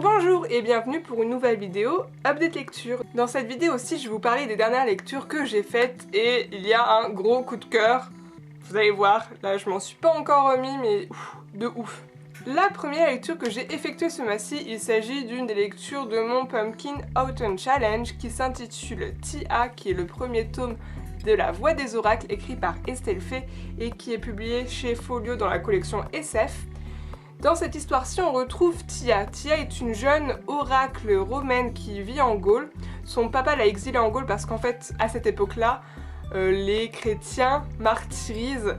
Bonjour et bienvenue pour une nouvelle vidéo Update Lecture. Dans cette vidéo aussi, je vais vous parler des dernières lectures que j'ai faites et il y a un gros coup de cœur. Vous allez voir, là je m'en suis pas encore remis mais de ouf. La première lecture que j'ai effectuée ce mois-ci, il s'agit d'une des lectures de mon Pumpkin Autumn Challenge qui s'intitule Tia, qui est le premier tome de La Voix des Oracles écrit par Estelle Fay et qui est publié chez Folio dans la collection SF. Dans cette histoire-ci, on retrouve Tia. Tia est une jeune oracle romaine qui vit en Gaule. Son papa l'a exilée en Gaule parce qu'en fait, à cette époque-là, les chrétiens martyrisent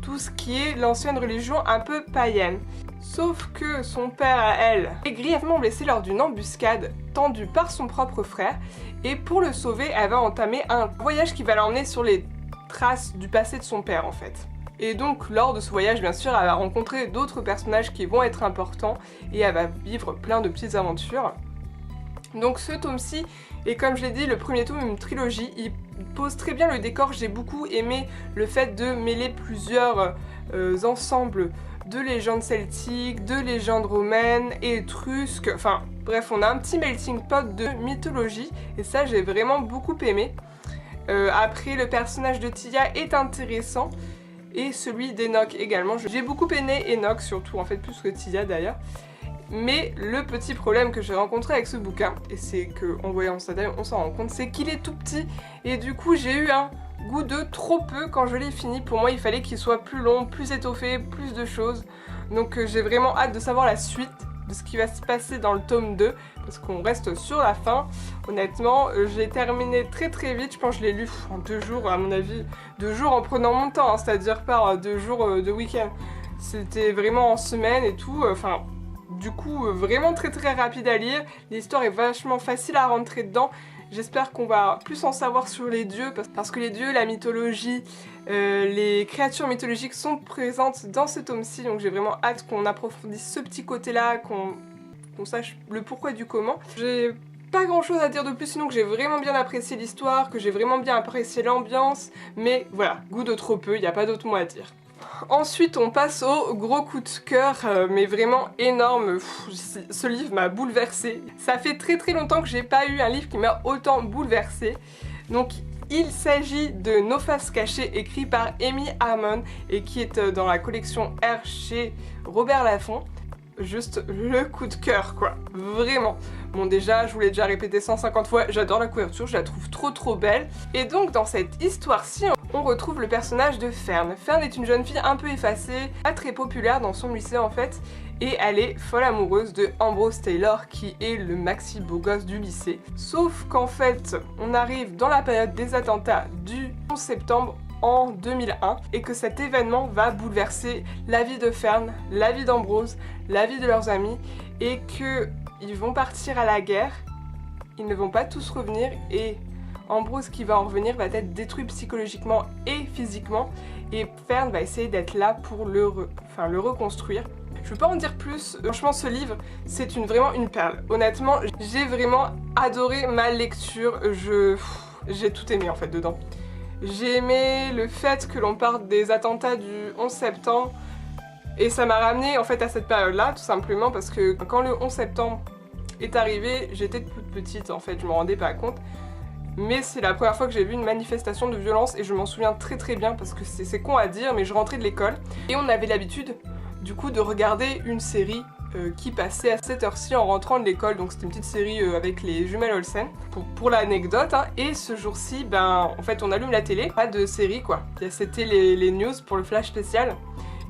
tout ce qui est l'ancienne religion un peu païenne. Sauf que son père, à elle, est grièvement blessé lors d'une embuscade tendue par son propre frère. Et pour le sauver, elle va entamer un voyage qui va l'emmener sur les traces du passé de son père en fait. Et donc lors de ce voyage, bien sûr, elle va rencontrer d'autres personnages qui vont être importants et elle va vivre plein de petites aventures. Donc ce tome-ci est, comme je l'ai dit, le premier tome d'une trilogie. Il pose très bien le décor. J'ai beaucoup aimé le fait de mêler plusieurs ensembles de légendes celtiques, de légendes romaines et étrusques. Enfin bref, on a un petit melting pot de mythologie et ça j'ai vraiment beaucoup aimé. Après, le personnage de Tia est intéressant. Et celui d'Enoch également. J'ai beaucoup aimé Enoch surtout, en fait plus que Tia d'ailleurs. Mais le petit problème que j'ai rencontré avec ce bouquin, et c'est qu'en voyant ça d'ailleurs on s'en rend compte, c'est qu'il est tout petit. Et du coup j'ai eu un goût de trop peu quand je l'ai fini. Pour moi il fallait qu'il soit plus long, plus étoffé, plus de choses. Donc j'ai vraiment hâte de savoir la suite de ce qui va se passer dans le tome 2. Parce qu'on reste sur la fin. Honnêtement, j'ai terminé très vite. Je pense que je l'ai lu en 2 jours, à mon avis. 2 jours en prenant mon temps, hein, c'est-à-dire par 2 jours de week-end. C'était vraiment en semaine et tout. Enfin, du coup, vraiment très rapide à lire. L'histoire est vachement facile à rentrer dedans. J'espère qu'on va plus en savoir sur les dieux, parce que les dieux, la mythologie, les créatures mythologiques sont présentes dans ce tome-ci. Donc j'ai vraiment hâte qu'on approfondisse ce petit côté-là, qu'on sache le pourquoi du comment. J'ai pas grand chose à dire de plus, sinon que j'ai vraiment bien apprécié l'histoire, que j'ai vraiment bien apprécié l'ambiance, mais voilà, goût de trop peu, il n'y a pas d'autre mot à dire. Ensuite on passe au gros coup de cœur, mais vraiment énorme. Ce livre m'a bouleversée. Ça fait très longtemps que j'ai pas eu un livre qui m'a autant bouleversée. Donc il s'agit de Nos faces cachées, écrit par Amy Harmon et qui est dans la collection R chez Robert Laffont. Juste le coup de cœur quoi, vraiment. Bon déjà, je vous l'ai déjà répété 150 fois, j'adore la couverture, je la trouve trop belle. Et donc dans cette histoire-ci, on retrouve le personnage de Fern. Fern est une jeune fille un peu effacée, pas très populaire dans son lycée en fait, et elle est folle amoureuse de Ambrose Taylor qui est le maxi beau gosse du lycée. Sauf qu'en fait, on arrive dans la période des attentats du 11 septembre en 2001 et que cet événement va bouleverser la vie de Fern, la vie d'Ambrose, la vie de leurs amis et qu'ils vont partir à la guerre, ils ne vont pas tous revenir et Ambrose qui va en revenir va être détruit psychologiquement et physiquement et Fern va essayer d'être là pour le reconstruire. Je ne veux pas en dire plus, franchement ce livre c'est vraiment une perle. Honnêtement j'ai vraiment adoré ma lecture, j'ai tout aimé en fait dedans. J'ai aimé le fait que l'on parte des attentats du 11 septembre et ça m'a ramené en fait à cette période-là tout simplement parce que quand le 11 septembre est arrivé, j'étais toute petite en fait, je me rendais pas compte. Mais c'est la première fois que j'ai vu une manifestation de violence et je m'en souviens très bien parce que c'est con à dire mais je rentrais de l'école et on avait l'habitude du coup de regarder une série qui passait à cette heure-ci en rentrant de l'école, donc c'était une petite série avec les jumelles Olsen, pour l'anecdote, hein. Et ce jour-ci, ben en fait on allume la télé, pas de série quoi, c'était les news pour le flash spécial,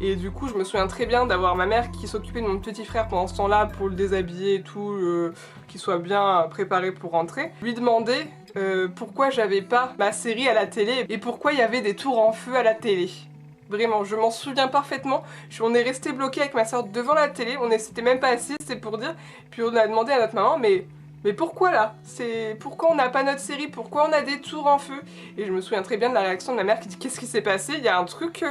et du coup je me souviens très bien d'avoir ma mère qui s'occupait de mon petit frère pendant ce temps-là pour le déshabiller et tout, qu'il soit bien préparé pour rentrer, lui demander pourquoi j'avais pas ma série à la télé et pourquoi il y avait des tours en feu à la télé. Vraiment, je m'en souviens parfaitement. On est resté bloqué avec ma soeur devant la télé, on s'était même pas assis, c'est pour dire. Puis on a demandé à notre maman, mais pourquoi là? Pourquoi on n'a pas notre série? Pourquoi on a des tours en feu? Et je me souviens très bien de la réaction de ma mère qui dit qu'est-ce qui s'est passé? Il y a un truc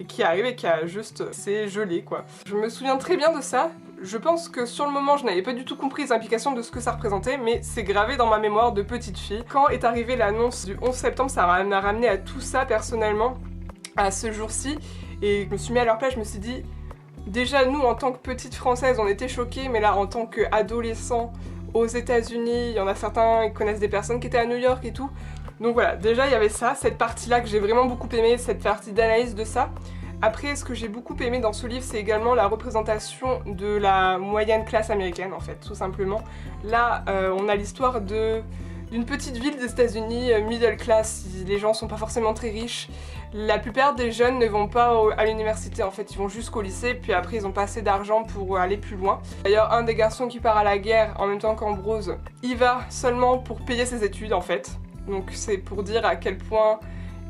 qui arrive et qui a juste... c'est gelé quoi. Je me souviens très bien de ça. Je pense que sur le moment je n'avais pas du tout compris les implications de ce que ça représentait, mais c'est gravé dans ma mémoire de petite fille. Quand est arrivée l'annonce du 11 septembre, ça m'a ramené à tout ça personnellement, à ce jour-ci, Et je me suis mis à leur place, je me suis dit, déjà nous en tant que petite française on était choqués, mais là en tant qu'adolescents aux États-Unis, il y en a certains qui connaissent des personnes qui étaient à New York et tout. Donc voilà, déjà il y avait ça, cette partie-là que j'ai vraiment beaucoup aimé, cette partie d'analyse de ça. Après, ce que j'ai beaucoup aimé dans ce livre, c'est également la représentation de la moyenne classe américaine, en fait, tout simplement. Là, on a l'histoire d'une petite ville des États-Unis, middle class, les gens sont pas forcément très riches. La plupart des jeunes ne vont pas à l'université, en fait, ils vont jusqu'au lycée, puis après ils ont pas assez d'argent pour aller plus loin. D'ailleurs, un des garçons qui part à la guerre, en même temps qu'Ambrose, il va seulement pour payer ses études, en fait. Donc c'est pour dire à quel point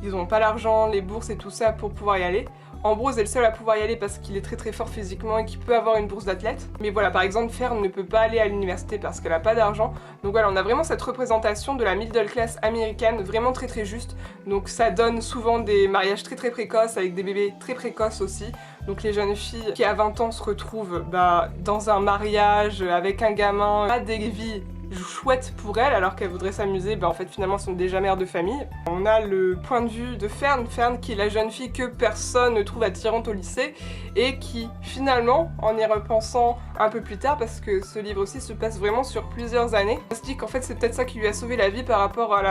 ils n'ont pas l'argent, les bourses et tout ça pour pouvoir y aller. Ambrose est le seul à pouvoir y aller parce qu'il est très fort physiquement et qu'il peut avoir une bourse d'athlète. Mais voilà, par exemple, Fern ne peut pas aller à l'université parce qu'elle n'a pas d'argent. Donc voilà, on a vraiment cette représentation de la middle class américaine vraiment très juste. Donc ça donne souvent des mariages très précoces avec des bébés très précoces aussi. Donc les jeunes filles qui à 20 ans se retrouvent dans un mariage avec un gamin, pas des vies chouette pour elle alors qu'elle voudrait s'amuser, en fait finalement elles sont déjà mères de famille. On a le point de vue de Fern qui est la jeune fille que personne ne trouve attirante au lycée et qui finalement, en y repensant un peu plus tard, parce que ce livre aussi se passe vraiment sur plusieurs années, on se dit qu'en fait c'est peut-être ça qui lui a sauvé la vie par rapport à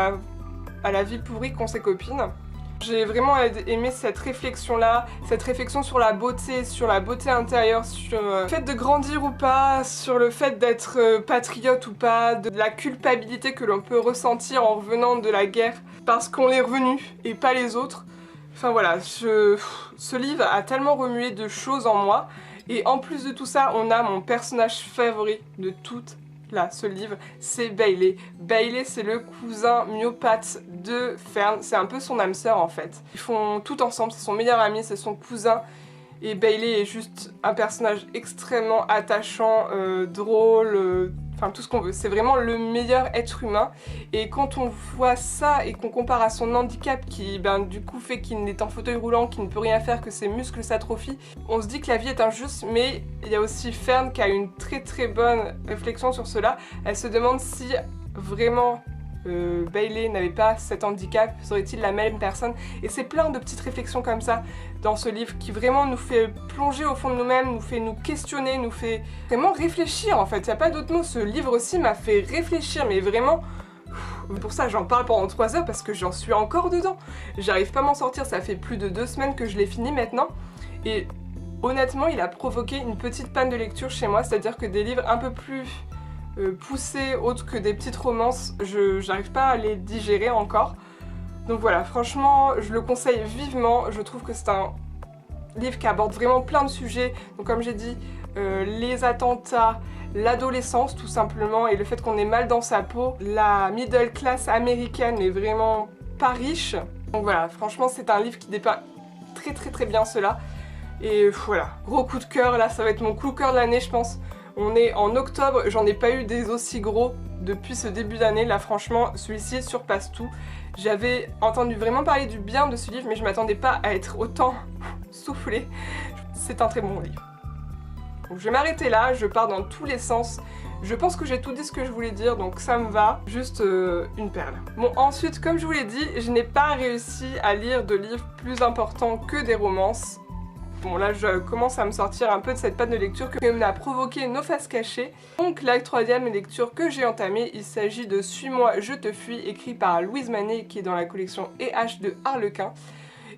la vie pourrie qu'ont ses copines. J'ai vraiment aimé cette réflexion-là, cette réflexion sur la beauté intérieure, sur le fait de grandir ou pas, sur le fait d'être patriote ou pas, de la culpabilité que l'on peut ressentir en revenant de la guerre parce qu'on est revenu et pas les autres. Enfin voilà, ce livre a tellement remué de choses en moi et en plus de tout ça, on a mon personnage favori de toute ce livre, c'est Bailey. Bailey, c'est le cousin myopathe de Fern, c'est un peu son âme sœur en fait. Ils font tout ensemble, c'est son meilleur ami, c'est son cousin, et Bailey est juste un personnage extrêmement attachant, drôle, enfin tout ce qu'on veut. C'est vraiment le meilleur être humain, et quand on voit ça et qu'on compare à son handicap qui du coup fait qu'il est en fauteuil roulant, qu'il ne peut rien faire, que ses muscles s'atrophient, on se dit que la vie est injuste, mais il y a aussi Fern qui a une très bonne réflexion sur cela. Elle se demande si vraiment Bailey n'avait pas cet handicap, serait-il la même personne? Et c'est plein de petites réflexions comme ça dans ce livre qui vraiment nous fait plonger au fond de nous-mêmes, nous fait nous questionner, nous fait vraiment réfléchir en fait. Il n'y a pas d'autre mot, ce livre aussi m'a fait réfléchir, mais vraiment. Pour ça j'en parle pendant 3 heures parce que j'en suis encore dedans. J'arrive pas à m'en sortir, ça fait plus de 2 semaines que je l'ai fini maintenant. Et honnêtement il a provoqué une petite panne de lecture chez moi, c'est-à-dire que des livres un peu plus poussés, autres que des petites romances, j'arrive pas à les digérer encore. Donc voilà, franchement, je le conseille vivement. Je trouve que c'est un livre qui aborde vraiment plein de sujets. Donc comme j'ai dit, les attentats, l'adolescence tout simplement, et le fait qu'on est mal dans sa peau. La middle class américaine n'est vraiment pas riche. Donc voilà, franchement c'est un livre qui dépeint très bien cela. Et voilà, gros coup de cœur, là ça va être mon coup de cœur de l'année je pense. On est en octobre, j'en ai pas eu des aussi gros depuis ce début d'année. Là franchement, celui-ci surpasse tout. J'avais entendu vraiment parler du bien de ce livre, mais je m'attendais pas à être autant soufflée. C'est un très bon livre. Donc je vais m'arrêter là, je pars dans tous les sens. Je pense que j'ai tout dit ce que je voulais dire, donc ça me va. Juste une perle. Bon, ensuite, comme je vous l'ai dit, je n'ai pas réussi à lire de livres plus importants que des romances. Bon là je commence à me sortir un peu de cette panne de lecture que m'a provoqué Nos Faces Cachées. Donc la 3e lecture que j'ai entamée, il s'agit de Suis-moi, je te fuis, écrit par Louise Manet qui est dans la collection EH de Harlequin.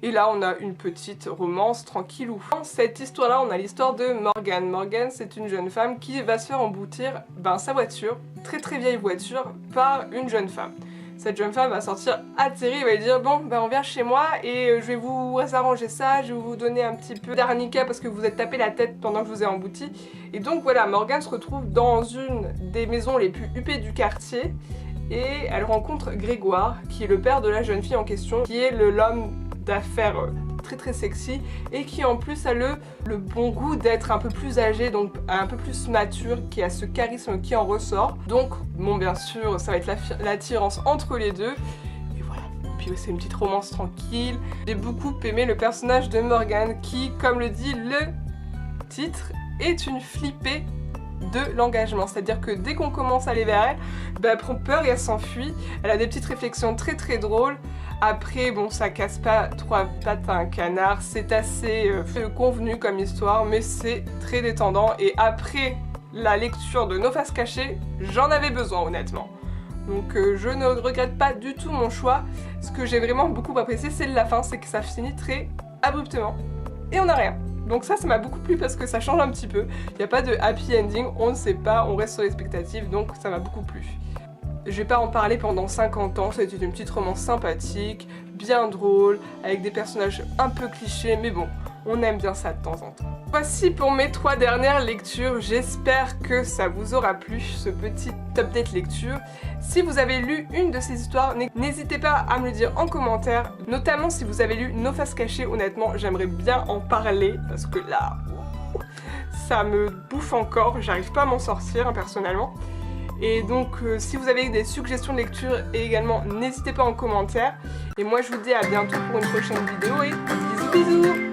Et là on a une petite romance tranquillou. Dans cette histoire là on a l'histoire de Morgane. Morgane c'est une jeune femme qui va se faire emboutir sa voiture, très vieille voiture, par une jeune femme. Cette jeune femme va sortir atterrée et va lui dire bon on vient chez moi et je vais vous arranger ça, je vais vous donner un petit peu d'arnica parce que vous êtes tapé la tête pendant que je vous ai embouti. Et donc voilà, Morgane se retrouve dans une des maisons les plus huppées du quartier et elle rencontre Grégoire qui est le père de la jeune fille en question, qui est l'homme d'affaires très sexy et qui en plus a le bon goût d'être un peu plus âgé, donc un peu plus mature, qui a ce charisme qui en ressort. Donc bon bien sûr ça va être l'attirance entre les deux et voilà. Puis c'est une petite romance tranquille. J'ai beaucoup aimé le personnage de Morgane qui, comme le dit le titre, est une flippée de l'engagement. C'est-à-dire que dès qu'on commence à aller vers elle, elle prend peur et elle s'enfuit. Elle a des petites réflexions très très drôles. Après, bon, ça casse pas trois pattes à un canard, c'est assez convenu comme histoire, mais c'est très détendant. Et après la lecture de Nos Faces Cachées, j'en avais besoin honnêtement. Donc je ne regrette pas du tout mon choix. Ce que j'ai vraiment beaucoup apprécié, c'est la fin, c'est que ça finit très abruptement. Et on n'a rien. Donc ça m'a beaucoup plu parce que ça change un petit peu. Il n'y a pas de happy ending, on ne sait pas, on reste sur l'expectative, donc ça m'a beaucoup plu. Je vais pas en parler pendant 50 ans, c'était une petite romance sympathique, bien drôle, avec des personnages un peu clichés, mais bon, on aime bien ça de temps en temps. Voici pour mes 3 dernières lectures, j'espère que ça vous aura plu, ce petit update lecture. Si vous avez lu une de ces histoires, n'hésitez pas à me le dire en commentaire, notamment si vous avez lu Nos Faces Cachées, honnêtement, j'aimerais bien en parler, parce que là, ça me bouffe encore, j'arrive pas à m'en sortir, hein, personnellement. Et donc si vous avez des suggestions de lecture également, n'hésitez pas en commentaire. Et moi je vous dis à bientôt pour une prochaine vidéo et bisous bisous.